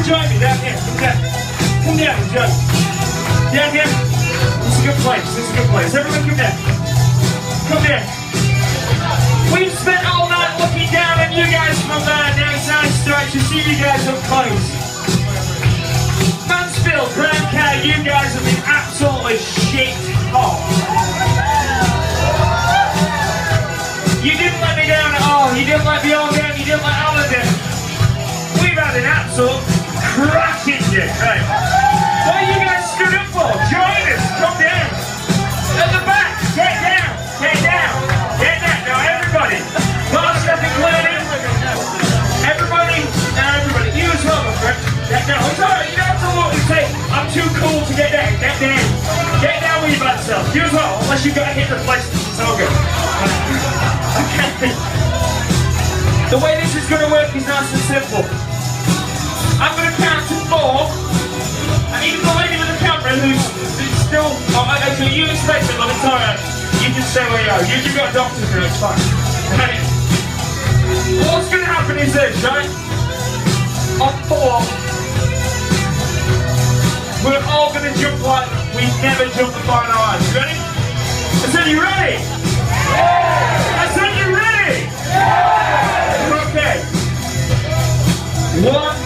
and join me down here. Come down. Come down and join me. Down here. This is a good place. This is a good place. Everyone come down. Come down. We've spent all night looking down at you guys from there. Now it's nice to actually see you guys up close. Mansfield, Grand Car, you guys have been absolutely shit hot. You didn't let me down at all. You didn't let me all down. You didn't let Alan down. We've had an absolute cracking day. Right. What are you guys stood up for? Join us. Come down. At the back. Get down. Get down. Get down. Now everybody. Last stepping clearing. Everybody. Now everybody. You as well, my friend. Get down. It's alright. You don't have to look and say, I'm too cool to get down. Get down. Get down with your bad self. You as well. Unless you've got to hit the place. It's all good. Okay. The way this is going to work is nice and simple. I'm going to count to 4, and even the lady with the camera who's still... Oh, actually, you expect it, but it's alright. You just stay where you are. You've got a doctor here, it's fine. Right? What's going to happen is this, right? On 4, we're all going to jump like we've never jumped before in our lives. You ready? I said, you ready? I said, you ready? Okay. 1,